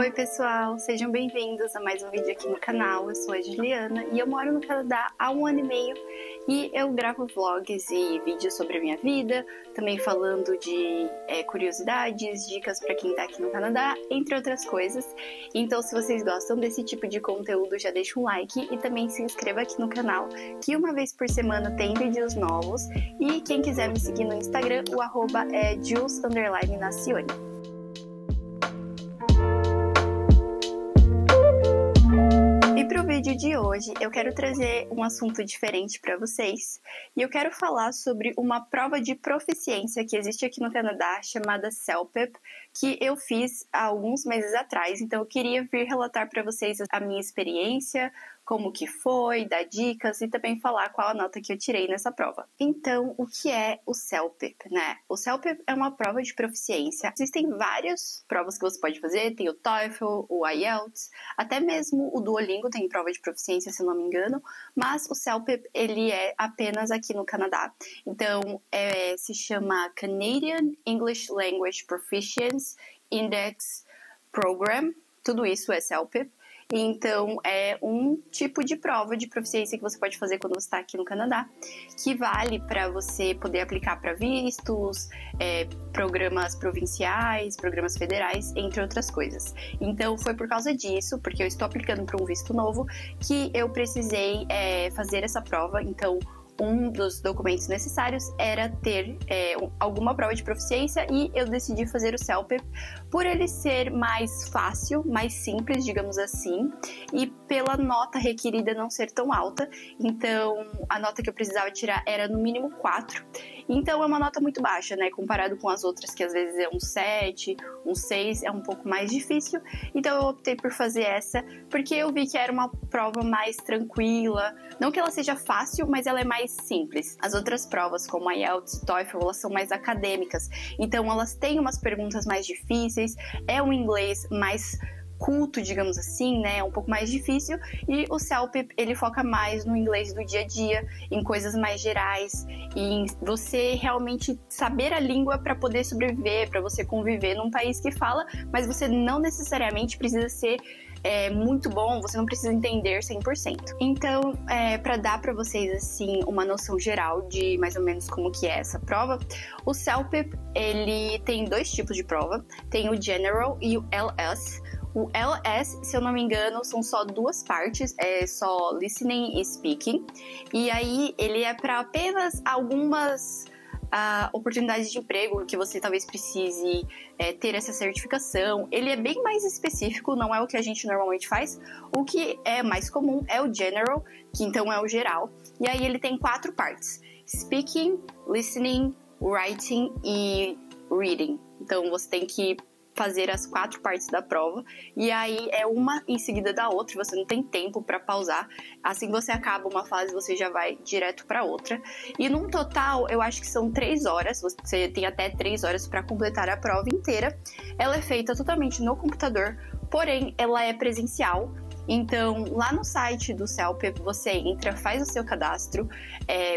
Oi pessoal, sejam bem-vindos a mais um vídeo aqui no canal. Eu sou a Juliana e eu moro no Canadá há 1 ano e meio e eu gravo vlogs e vídeos sobre a minha vida, também falando de curiosidades, dicas para quem tá aqui no Canadá, entre outras coisas. Então se vocês gostam desse tipo de conteúdo, já deixa um like e também se inscreva aqui no canal, que uma vez por semana tem vídeos novos. E quem quiser me seguir no Instagram, o arroba é Jules_Nacione. E para o vídeo de hoje eu quero trazer um assunto diferente para vocês e eu quero falar sobre uma prova de proficiência que existe aqui no Canadá chamada CELPIP, que eu fiz há alguns meses atrás. Então eu queria vir relatar para vocês a minha experiência, como que foi, dar dicas e também falar qual a nota que eu tirei nessa prova. Então, o que é o CELPIP, né? O CELPIP é uma prova de proficiência. Existem várias provas que você pode fazer, tem o TOEFL, o IELTS, até mesmo o Duolingo tem prova de proficiência, se não me engano, mas o CELPIP, ele é apenas aqui no Canadá. Então, se chama Canadian English Language Proficiency Index Program, tudo isso é CELPIP. Então, é um tipo de prova de proficiência que você pode fazer quando você está aqui no Canadá, que vale para você poder aplicar para vistos, programas provinciais, programas federais, entre outras coisas. Então, foi por causa disso, porque eu estou aplicando para um visto novo, que eu precisei fazer essa prova. Então, um dos documentos necessários era ter alguma prova de proficiência e eu decidi fazer o CELPIP por ele ser mais fácil, mais simples, digamos assim, e pela nota requerida não ser tão alta. Então, a nota que eu precisava tirar era no mínimo 4. Então, é uma nota muito baixa, né? Comparado com as outras, que às vezes é um 7, um 6, é um pouco mais difícil. Então, eu optei por fazer essa, porque eu vi que era uma prova mais tranquila. Não que ela seja fácil, mas ela é mais simples. As outras provas, como a IELTS e TOEFL, elas são mais acadêmicas. Então, elas têm umas perguntas mais difíceis, é um inglês mais culto, digamos assim, né? Um pouco mais difícil. E o CELPIP, ele foca mais no inglês do dia a dia, em coisas mais gerais, em você realmente saber a língua para poder sobreviver, para você conviver num país que fala, mas você não necessariamente precisa ser muito bom, você não precisa entender 100%. Então, para dar para vocês assim uma noção geral de mais ou menos como que é essa prova, o CELPIP, ele tem 2 tipos de prova, tem o General e o LS. O LS, se eu não me engano, são só 2 partes, é só listening e speaking, e aí ele é para apenas algumas oportunidades de emprego que você talvez precise ter essa certificação. Ele é bem mais específico, não é o que a gente normalmente faz. O que é mais comum é o General, que então é o geral, e aí ele tem 4 partes: Speaking, Listening, Writing e Reading. Então você tem que fazer as 4 partes da prova, e aí é uma em seguida da outra, você não tem tempo para pausar. Assim que você acaba uma fase, você já vai direto para outra. E num total, eu acho que são 3 horas, você tem até 3 horas para completar a prova inteira. Ela é feita totalmente no computador, porém ela é presencial. Então, lá no site do CELPIP, você entra, faz o seu cadastro,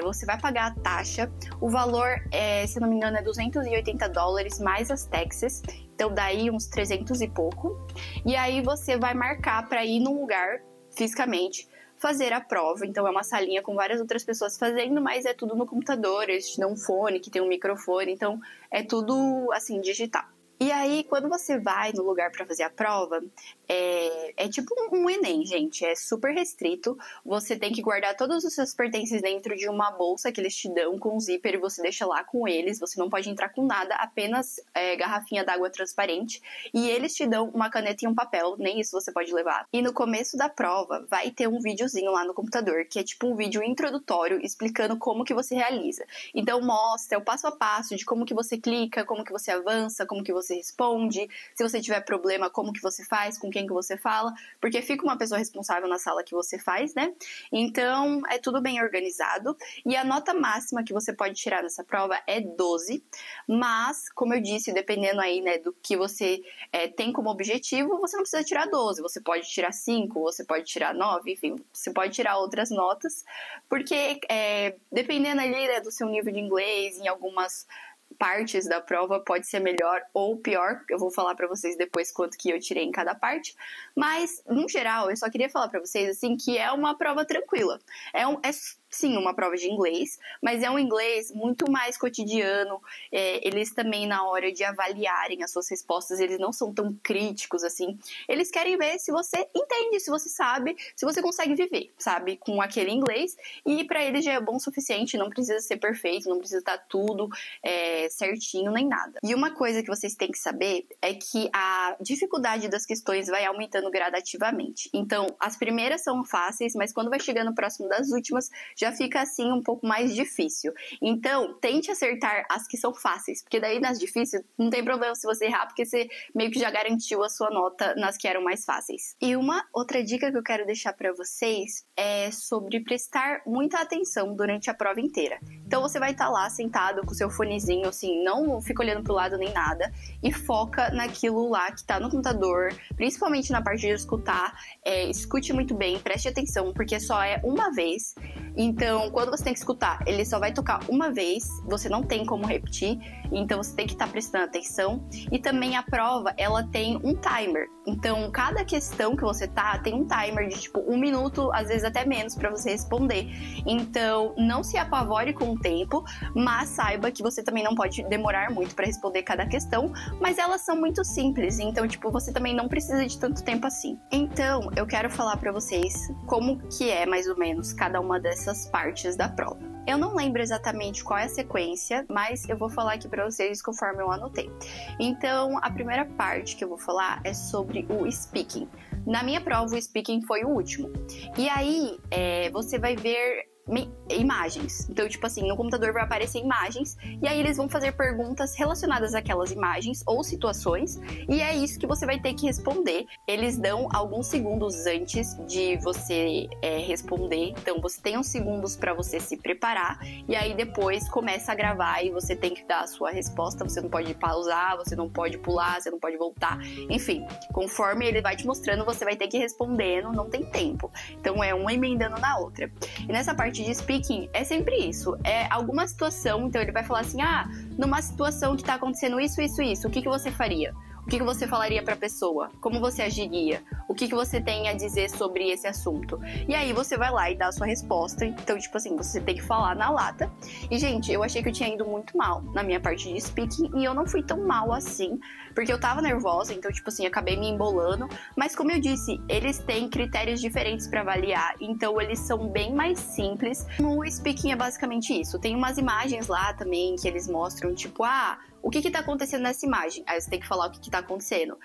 você vai pagar a taxa. O valor, se não me engano, é $280 mais as taxas. Então, daí uns 300 e pouco. E aí, você vai marcar para ir num lugar, fisicamente, fazer a prova. Então, é uma salinha com várias outras pessoas fazendo, mas é tudo no computador. Eles te dão um fone, que tem um microfone. Então, é tudo, assim, digital. E aí, quando você vai no lugar para fazer a prova, é tipo um Enem, gente. É super restrito. Você tem que guardar todos os seus pertences dentro de uma bolsa que eles te dão com zíper e você deixa lá com eles. Você não pode entrar com nada, apenas garrafinha d'água transparente. E eles te dão uma caneta e um papel, nem isso você pode levar. E no começo da prova, vai ter um videozinho lá no computador, que é tipo um vídeo introdutório explicando como que você realiza. Então, mostra o passo a passo de como que você clica, como que você avança, como que você responde, se você tiver problema, como que você faz, com quem que você fala, porque fica uma pessoa responsável na sala que você faz, né? Então, é tudo bem organizado. E a nota máxima que você pode tirar nessa prova é 12, mas, como eu disse, dependendo aí, né, do que você tem como objetivo, você não precisa tirar 12, você pode tirar 5, você pode tirar 9, enfim, você pode tirar outras notas, porque dependendo ali, né, do seu nível de inglês, em algumas partes da prova pode ser melhor ou pior. Eu vou falar pra vocês depois quanto que eu tirei em cada parte. Mas, no geral, eu só queria falar pra vocês, assim, que é uma prova tranquila. Sim, uma prova de inglês, mas é um inglês muito mais cotidiano. Eles também, na hora de avaliarem as suas respostas, eles não são tão críticos, assim. Eles querem ver se você entende, se você sabe, se você consegue viver, sabe, com aquele inglês. E pra eles já é bom o suficiente, não precisa ser perfeito, não precisa estar tudo certinho, nem nada. E uma coisa que vocês têm que saber é que a dificuldade das questões vai aumentando gradativamente. Então, as primeiras são fáceis, mas quando vai chegando próximo das últimas, já fica assim um pouco mais difícil. Então, tente acertar as que são fáceis, porque daí nas difíceis não tem problema se você errar, porque você meio que já garantiu a sua nota nas que eram mais fáceis. E uma outra dica que eu quero deixar pra vocês é sobre prestar muita atenção durante a prova inteira. Então, você vai estar lá sentado com o seu fonezinho, assim, não fica olhando pro lado nem nada, e foca naquilo lá que tá no computador, principalmente na parte de escutar. Escute muito bem, preste atenção, porque só é uma vez. Então, quando você tem que escutar, ele só vai tocar uma vez, você não tem como repetir, então você tem que estar prestando atenção. E também a prova, ela tem um timer. Então, cada questão que você tem um timer de tipo 1 minuto, às vezes até menos, para você responder. Então, não se apavore com o tempo, mas saiba que você também não pode demorar muito para responder cada questão, mas elas são muito simples, então, tipo, você também não precisa de tanto tempo assim. Então, eu quero falar para vocês como que é, mais ou menos, cada uma dessas partes da prova. Eu não lembro exatamente qual é a sequência, mas eu vou falar aqui pra vocês conforme eu anotei. Então, a primeira parte que eu vou falar é sobre o speaking. Na minha prova, o speaking foi o último. E aí, você vai ver imagens. Então, tipo assim, no computador vai aparecer imagens e aí eles vão fazer perguntas relacionadas àquelas imagens ou situações e é isso que você vai ter que responder. Eles dão alguns segundos antes de você responder. Então, você tem uns segundos para você se preparar e aí depois começa a gravar e você tem que dar a sua resposta. Você não pode pausar, você não pode pular, você não pode voltar. Enfim, conforme ele vai te mostrando, você vai ter que ir respondendo, não tem tempo. Então, é uma emendando na outra. E nessa parte de speaking, é sempre isso. É alguma situação, então ele vai falar assim, numa situação que tá acontecendo isso, o que você faria? O que você falaria pra pessoa? Como você agiria? O que você tem a dizer sobre esse assunto? E aí você vai lá e dá a sua resposta. Então, tipo assim, você tem que falar na lata. E, gente, eu achei que eu tinha ido muito mal na minha parte de speaking. E eu não fui tão mal assim. Porque eu tava nervosa, então, tipo assim, acabei me embolando. Mas, como eu disse, eles têm critérios diferentes pra avaliar. Então, eles são bem mais simples. No speaking é basicamente isso. Tem umas imagens lá também que eles mostram, tipo, o que tá acontecendo nessa imagem? Aí você tem que falar o que tá acontecendo.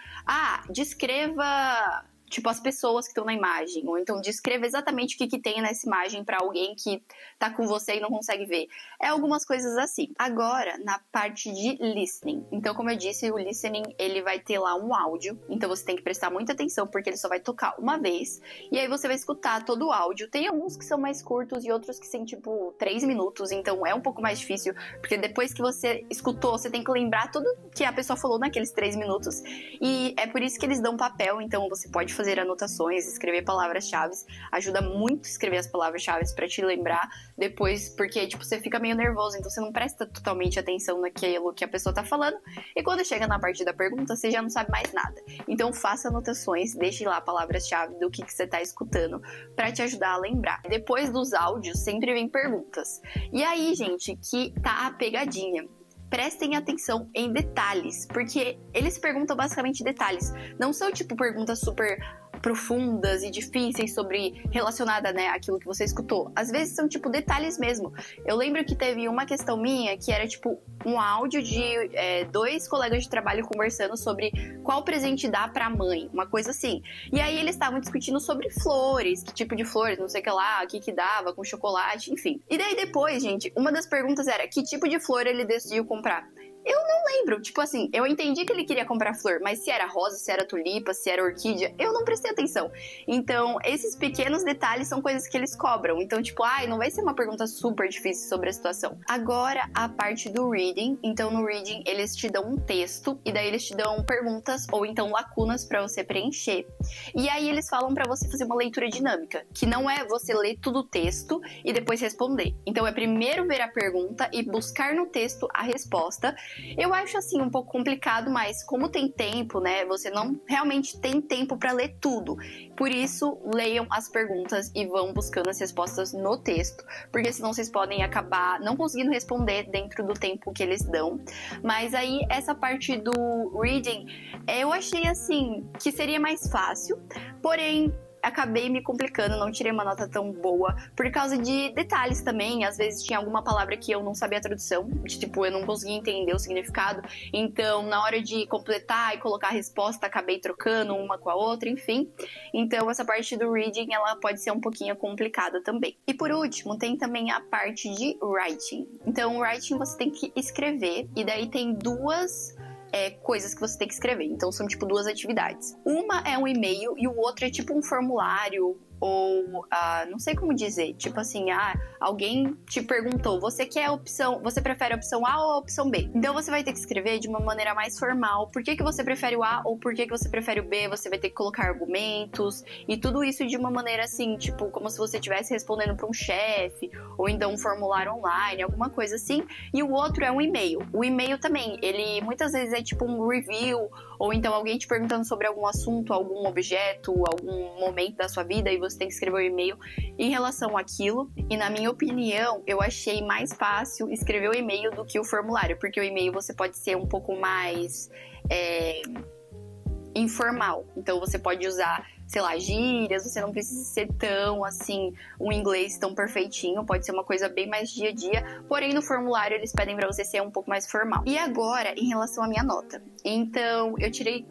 Descreva, tipo, as pessoas que estão na imagem. Ou então, descreva exatamente o que tem nessa imagem pra alguém que tá com você e não consegue ver. É algumas coisas assim. Agora, na parte de listening. Então, como eu disse, o listening, ele vai ter lá um áudio. Então, você tem que prestar muita atenção, porque ele só vai tocar uma vez. E aí, você vai escutar todo o áudio. Tem alguns que são mais curtos e outros que são, tipo, 3 minutos. Então, é um pouco mais difícil. Porque depois que você escutou, você tem que lembrar tudo que a pessoa falou naqueles 3 minutos. E é por isso que eles dão papel. Então, você pode fazer anotações, escrever palavras-chave. Ajuda muito escrever as palavras-chave pra te lembrar depois, porque, tipo, você fica meio nervoso, então você não presta totalmente atenção naquilo que a pessoa tá falando, e quando chega na parte da pergunta, você já não sabe mais nada. Então, faça anotações, deixe lá palavras-chave do que você tá escutando, pra te ajudar a lembrar. Depois dos áudios, sempre vem perguntas. E aí, gente, que tá a pegadinha. Prestem atenção em detalhes, porque eles perguntam basicamente detalhes. Não são, tipo, perguntas super profundas e difíceis sobre relacionada, né, àquilo que você escutou. Às vezes são, tipo, detalhes mesmo. Eu lembro que teve uma questão minha que era, tipo, um áudio de 2 colegas de trabalho conversando sobre qual presente dar pra mãe, uma coisa assim. E aí eles estavam discutindo sobre flores, que tipo de flores, não sei o que lá, o que dava, com chocolate, enfim. E daí depois, gente, uma das perguntas era que tipo de flor ele decidiu comprar. Eu não lembro, tipo assim, eu entendi que ele queria comprar flor, mas se era rosa, se era tulipa, se era orquídea, eu não prestei atenção. Então, esses pequenos detalhes são coisas que eles cobram. Então, tipo, não vai ser uma pergunta super difícil sobre a situação. Agora, a parte do reading. Então, no reading, eles te dão um texto e daí eles te dão perguntas ou então lacunas pra você preencher. E aí, eles falam pra você fazer uma leitura dinâmica, que não é você ler tudo o texto e depois responder. Então, é primeiro ver a pergunta e buscar no texto a resposta. Eu acho assim um pouco complicado, mas como tem tempo, né? Você não realmente tem tempo para ler tudo. Por isso, leiam as perguntas e vão buscando as respostas no texto, porque senão vocês podem acabar não conseguindo responder dentro do tempo que eles dão. Mas aí essa parte do reading, eu achei assim que seria mais fácil, porém acabei me complicando, não tirei uma nota tão boa por causa de detalhes também. Às vezes tinha alguma palavra que eu não sabia a tradução, tipo, eu não conseguia entender o significado, então na hora de completar e colocar a resposta, acabei trocando uma com a outra, enfim. Então essa parte do reading, ela pode ser um pouquinho complicada também. E por último, tem também a parte de writing. Então o writing você tem que escrever, e daí tem duas coisas que você tem que escrever. Então são tipo duas atividades. Uma é um e-mail e o outro é tipo um formulário ou não sei como dizer, tipo assim, alguém te perguntou, você prefere a opção A ou a opção B? Então você vai ter que escrever de uma maneira mais formal, por que você prefere o A ou por que você prefere o B, você vai ter que colocar argumentos e tudo isso de uma maneira assim, tipo, como se você estivesse respondendo para um chefe, ou então um formulário online, alguma coisa assim. E o outro é um e-mail. O e-mail também, ele muitas vezes é tipo um review, ou então alguém te perguntando sobre algum assunto, algum objeto, algum momento da sua vida, e você tem que escrever o e-mail em relação àquilo. E na minha opinião, eu achei mais fácil escrever o e-mail do que o formulário, porque o e-mail você pode ser um pouco mais informal. Então você pode usar, sei lá, gírias, você não precisa ser tão assim, um inglês tão perfeitinho, pode ser uma coisa bem mais dia a dia, porém no formulário eles pedem pra você ser um pouco mais formal. E agora, em relação à minha nota. Então, eu tirei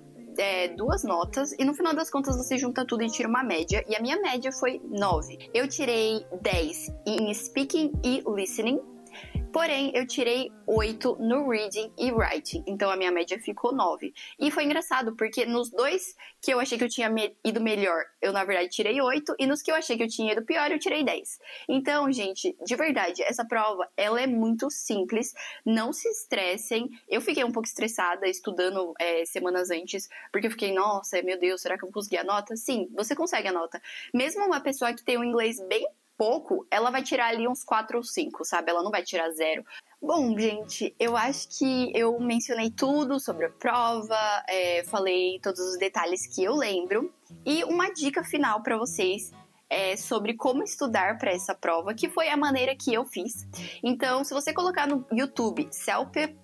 2 notas e no final das contas você junta tudo e tira uma média, e a minha média foi 9. Eu tirei 10 em speaking e listening, porém eu tirei 8 no reading e writing, então a minha média ficou 9. E foi engraçado porque nos dois que eu achei que eu tinha ido melhor, eu na verdade tirei 8, e nos que eu achei que eu tinha ido pior, eu tirei 10. Então, gente, de verdade, essa prova, ela é muito simples, não se estressem. Eu fiquei um pouco estressada estudando semanas antes, porque eu fiquei, nossa, meu Deus, será que eu vou conseguir a nota? Sim, você consegue a nota. Mesmo uma pessoa que tem um inglês bem pouco, ela vai tirar ali uns 4 ou 5, sabe? Ela não vai tirar 0. Bom, gente, eu acho que eu mencionei tudo sobre a prova, falei todos os detalhes que eu lembro. E uma dica final para vocês sobre como estudar para essa prova, que foi a maneira que eu fiz. Então, se você colocar no YouTube CELPEP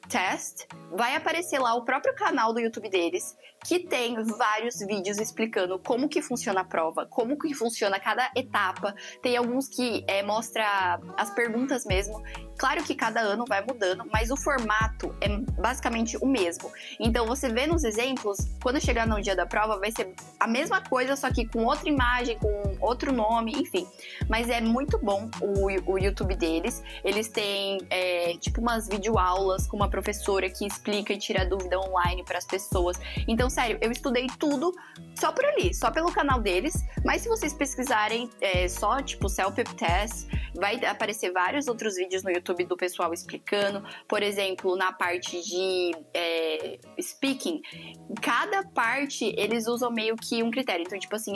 Test, vai aparecer lá o próprio canal do YouTube deles, que tem vários vídeos explicando como que funciona a prova, como que funciona cada etapa. Tem alguns que mostra as perguntas mesmo. Claro que cada ano vai mudando, mas o formato é basicamente o mesmo. Então você vê nos exemplos, quando chegar no dia da prova vai ser a mesma coisa, só que com outra imagem, com outro nome, enfim. Mas é muito bom o YouTube deles. Eles têm tipo umas videoaulas com uma professora que explica e tira dúvida online para as pessoas. Então, sério, eu estudei tudo só por ali, só pelo canal deles. Mas se vocês pesquisarem só tipo CELPEP Test, vai aparecer vários outros vídeos no YouTube do pessoal explicando. Por exemplo, na parte de speaking, cada parte eles usam meio que um critério. Então, tipo assim,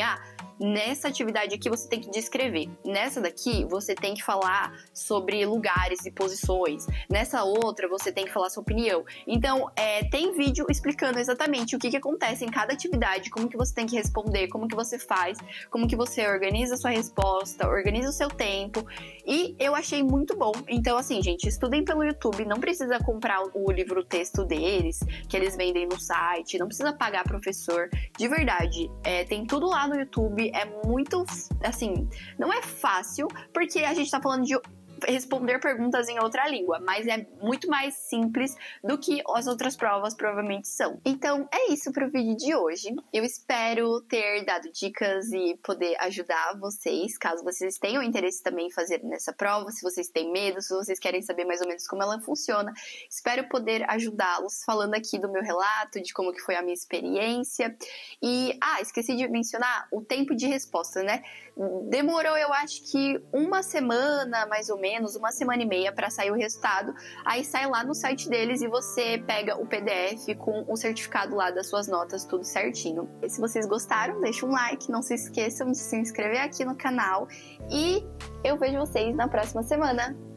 nessa atividade aqui você tem que descrever. Nessa daqui você tem que falar sobre lugares e posições. Nessa outra você tem que falar sua opinião. Então, tem vídeo explicando exatamente o que acontece em cada atividade, como que você tem que responder, como que você faz, como que você organiza a sua resposta, organiza o seu tempo. E eu achei muito bom. Então, assim, gente, estudem pelo YouTube. Não precisa comprar o livro texto deles, que eles vendem no site. Não precisa pagar professor. De verdade, tem tudo lá no YouTube. É muito, assim, não é fácil, porque a gente tá falando de responder perguntas em outra língua, mas é muito mais simples do que as outras provas provavelmente são. Então é isso para o vídeo de hoje. Eu espero ter dado dicas e poder ajudar vocês, caso vocês tenham interesse também em fazer nessa prova, se vocês têm medo, se vocês querem saber mais ou menos como ela funciona. Espero poder ajudá-los falando aqui do meu relato, de como que foi a minha experiência. E, esqueci de mencionar o tempo de resposta, né? Demorou, eu acho que uma semana, mais ou menos, uma semana e meia para sair o resultado. Aí sai lá no site deles e você pega o PDF com o certificado lá das suas notas, tudo certinho. E se vocês gostaram, deixa um like, não se esqueçam de se inscrever aqui no canal e eu vejo vocês na próxima semana.